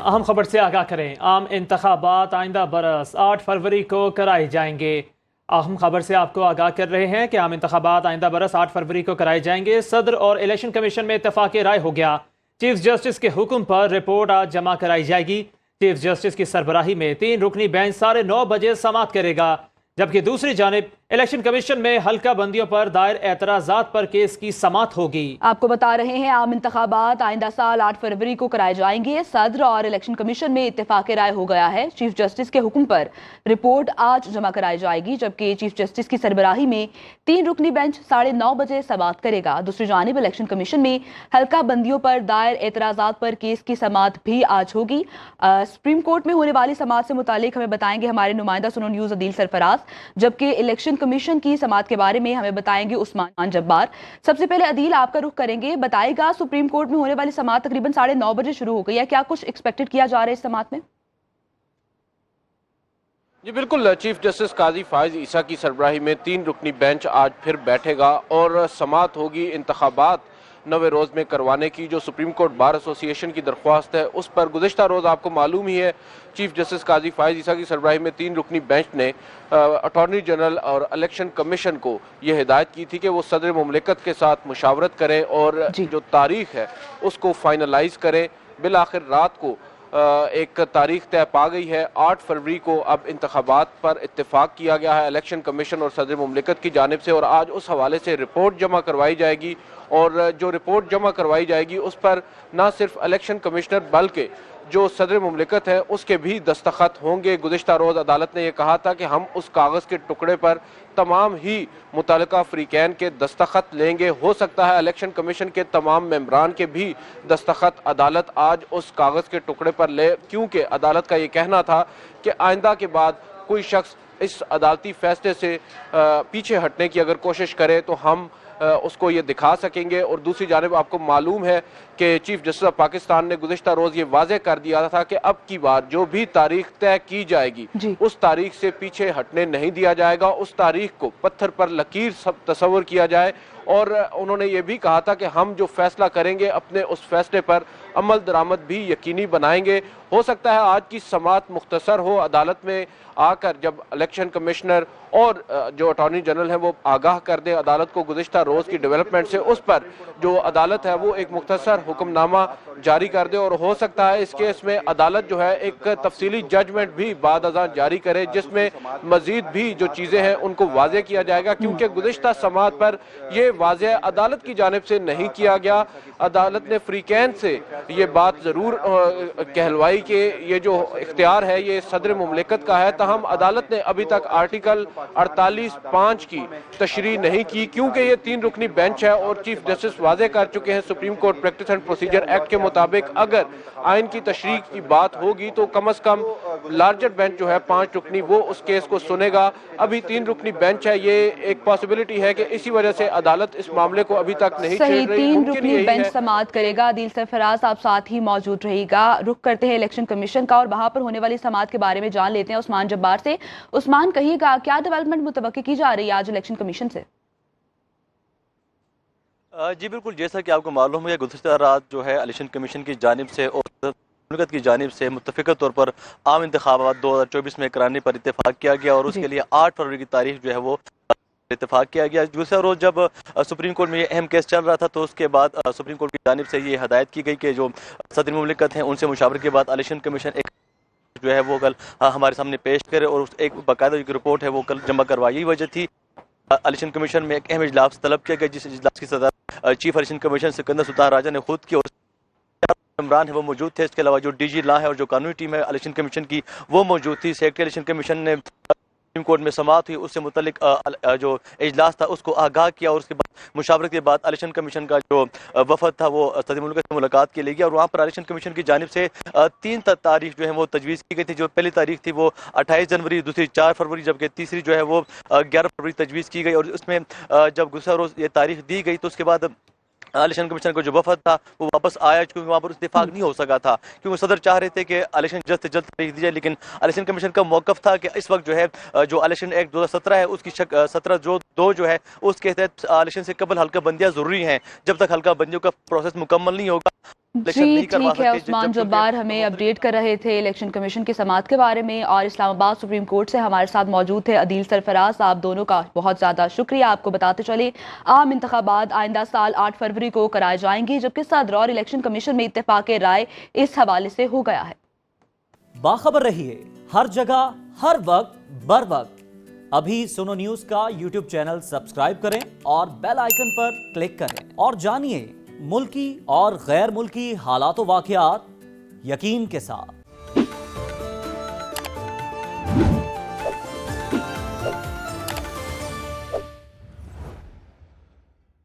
अहम खबर से आगाह करें। आम इंतखाबात आइंदा बरस 8 फरवरी को कराए जाएंगे। अहम खबर से आपको आगाह कर रहे हैं कि आम इंतखाबात आइंदा बरस 8 फरवरी को कराए जाएंगे। सदर और इलेक्शन कमीशन में इत्तेफाक राय हो गया। चीफ जस्टिस के हुक्म पर रिपोर्ट आज जमा कराई जाएगी। चीफ जस्टिस की सरबराही में 3 रुकनी बेंच 9:30 बजे समाअत करेगा, जबकि दूसरी जानिब इलेक्शन कमीशन में हल्का बंदियों पर दायर एतराजात पर केस की समाअत होगी। आपको बता रहे हैं आम इंतखाबात आइंदा साल 8 फरवरी को कराए जाएंगे। सदर और इलेक्शन कमीशन में इत्तेफाक राय हो गया है। चीफ जस्टिस के हुक्म पर रिपोर्ट आज जमा कराई जाएगी, जबकि चीफ जस्टिस की सरबराही में 3 रुकनी बेंच 9:30 बजे समाअत करेगा। दूसरी जानिब इलेक्शन कमीशन में हल्का बंदियों पर दायर एतराजात पर केस की समाअत भी आज होगी। सुप्रीम कोर्ट में होने वाली समाअत से मुतालिक हमें बताएंगे हमारे नुमाइंदा सुनो न्यूज अदील सरफराज, जबकि इलेक्शन कमीशन की समाअत के बारे में हमें बताएंगे उस्मान जब्बार। सबसे पहले अदील आपका रुख करेंगे, बताएगा सुप्रीम कोर्ट में होने वाली समाअत तकरीबन 9:30 बजे शुरू हो गई है, क्या कुछ एक्सपेक्टेड किया जा रहा है इस समाअत में? जी बिल्कुल, चीफ जस्टिस काजी फाइज ईसा की सरबराही में 3 रुकनी बेंच आज फिर बैठेगा और समाअत होगी इंतखाबात 9वें रोज़ में करवाने की। जो सुप्रीम कोर्ट बार एसोसिएशन की दरख्वास्त है उस पर गुज़िश्ता रोज़ आपको मालूम ही है चीफ जस्टिस काजी फाइज ईसा की सरबराही में 3 रुकनी बेंच ने अटॉर्नी जनरल और इलेक्शन कमीशन को ये हिदायत की थी कि वो सदर मुमलिकत के साथ मुशावरत करें और जो तारीख है उसको फाइनलाइज करें। बिल आखिर रात को एक तारीख तय पा गई है। 8 फरवरी को अब इंतखाबात पर इत्तेफाक किया गया है इलेक्शन कमीशन और सदर मुमलिकत की जानिब से, और आज उस हवाले से रिपोर्ट जमा करवाई जाएगी। और जो रिपोर्ट जमा करवाई जाएगी उस पर ना सिर्फ इलेक्शन कमिश्नर बल्कि जो सदर मुमलिकत है उसके भी दस्तखत होंगे। गुज़िश्ता रोज़ अदालत ने यह कहा था कि हम उस कागज़ के टुकड़े पर तमाम ही मुतल्लिका फ़रीक़ैन के दस्तखत लेंगे। हो सकता है इलेक्शन कमीशन के तमाम मेंबरान के भी दस्तखत अदालत आज उस कागज़ के टुकड़े पर ले, क्योंकि अदालत का ये कहना था कि आइंदा के बाद कोई शख्स इस अदालती फ़ैसले से पीछे हटने की अगर कोशिश करे तो हम उसको ये दिखा सकेंगे। और दूसरी जानिब आपको मालूम है कि चीफ जस्टिस ऑफ पाकिस्तान ने गुज़िश्ता रोज़ ये वाज़े कर दिया था कि अब की बार जो भी तारीख तय की जाएगी उस तारीख से पीछे हटने नहीं दिया जाएगा। उस तारीख को पत्थर पर लकीर सब तस्वर किया जाए। और उन्होंने ये भी कहा था कि हम जो फैसला करेंगे अपने उस फैसले पर अमल दरामद भी यकीनी बनाएंगे। हो सकता है आज की समाअत मुख्तसर हो, अदालत में आकर जब इलेक्शन कमिश्नर और जो अटॉर्नी जनरल है वो आगाह कर दें अदालत को गुज़िश्ता रोज़ की डेवलपमेंट से, उस पर जो अदालत है वो एक मुख्तसर हुक्मनामा जारी कर दे। और हो सकता है इस केस में अदालत जो है एक तफसीली जजमेंट भी बाद अज़ां जारी करे जिसमें मजीद भी जो चीज़ें हैं उनको वाज़े किया जाएगा, क्योंकि गुज़िश्ता समाअत पर यह वाज़े अदालत की जानिब से नहीं किया गया। अदालत ने फ़रीक़ैन से ये बात ज़रूर कहलवाई कि ये जो इख्तियार है ये सदर मुमलिकत का है, तहम अदालत ने अभी तक आर्टिकल 48(5) की तशरीह नहीं की, क्योंकि ये 3 रुकनी बेंच है और चीफ जस्टिस वाज़े कर चुके हैं supreme court practice and procedure act के मुताबिक अगर आइन की तशरीह की बात होगी तो कम अज़ कम लार्जर बेंच जो है 5 रुकनी वो उस केस को सुनेगा। अभी 3 रुकनी बेंच है, ये एक पॉसिबिलिटी है कि इसी वजह से अदालत इस मामले को अभी तक नहीं छेड़ रही। 3 रुकनी बेंच समाअत करेगा। अदील सरफराज आप साथ ही मौजूद रहेगा। रुख करते हैं इलेक्शन कमीशन का और वहां पर होने वाली समाअत के बारे में जान लेते हैं उस्मान जब्बार से। उस्मान, कहिएगा क्या डेवलपमेंट मुतवक्की की जा रही है आज इलेक्शन कमीशन से? जी बिल्कुल, जैसा कि आपको मालूम है गुज़िश्ता रात जो है इलेक्शन कमीशन की जानिब से और मुमलिकत की जानिब से मुत्तफ़िक़ा तौर पर आम इंतखाबात 2024 में कराने पर इत्तेफाक किया गया और उसके लिए 8 फरवरी की तारीख जो है वो इत्तेफाक किया गया। दूसरा रोज़ जब सुप्रीम कोर्ट में ये अहम केस चल रहा था तो उसके बाद सुप्रीम कोर्ट की जानिब से ये हदायत की गई कि जो सदर मुमलिकत हैं उनसे मुशावरत के बाद इलेक्शन कमीशन एक जो है वो कल हमारे सामने पेश करे और एक बाकायदा जो रिपोर्ट है वो कल जमा करवाई। यही वजह थी इलेक्शन कमीशन में एक अहम इजलास तलब किया गया, जिस इजलास की सदर chief election commission Sikandar Sultan Raja ने खुद की और इमरान है वो मौजूद थे। इसके अलावा जो डीजी लॉ है और जो कानूनी टीम है इलेक्शन कमीशन की वो मौजूद थी। सेक्रेटरी इलेक्शन कमीशन ने सुप्रीम कोर्ट में समाअत हुई उससे मुतल्लिक जो इजलास था उसको आगाह किया और उसके बाद मुशावरत के बाद इलेक्शन कमीशन का जो वफद था वो सदर मुमलिकत से मुलाकात के लिए गया और वहाँ पर इलेक्शन कमीशन की जानिब से 3 तारीख जो है वो तजवीज़ की गई थी। जो पहली तारीख थी वो 28 जनवरी, दूसरी 4 फरवरी, जबकि तीसरी जो है वो 11 फरवरी तजवीज़ की गई। और उसमें जब गुज़श्ता रोज़ ये तारीख दी गई तो उसके बाद इलेक्शन कमीशन का जो वफद था वो वापस आया, क्योंकि वहाँ पर इत्तेफाक नहीं हो सका था, क्योंकि सदर चाह रहे थे कि इलेक्शन जल्द से जल्द तारीख दी जाए। लेकिन इलेक्शन कमीशन का मौक़िफ़ था कि इस वक्त जो है जो इलेक्शन एक्ट 2017 है उसकी 17 जो 2 जो है उसके तहत इलेक्शन से कबल हल्का बंदियाँ ज़रूरी हैं। जब तक हल्का बंदियों का प्रोसेस मुकम्मल नहीं होगा इलेक्शन नहीं करवा ठीक है सकते। उस्मान जब्बार हमें अपडेट कर रहे थे इलेक्शन कमीशन की समाअत के बारे में, और इस्लामाबाद सुप्रीम कोर्ट से हमारे साथ मौजूद थे अदील सरफराज। आप दोनों का बहुत ज़्यादा शुक्रिया। आपको बताते चले आम इंतखाबात आइंदा साल 8 फरवरी को कराए जाएंगे, जबकि सदर और इलेक्शन कमीशन में इत्तेफाक राय इस हवाले से हो गया है। बाखबर रहिए हर जगह हर वक्त बर वक्त। अभी सुनो न्यूज का यूट्यूब चैनल सब्सक्राइब करें और बेल आइकन पर क्लिक करें और जानिए मुल्की और गैर मुल्की हालात व वाक़यात यकीन के साथ।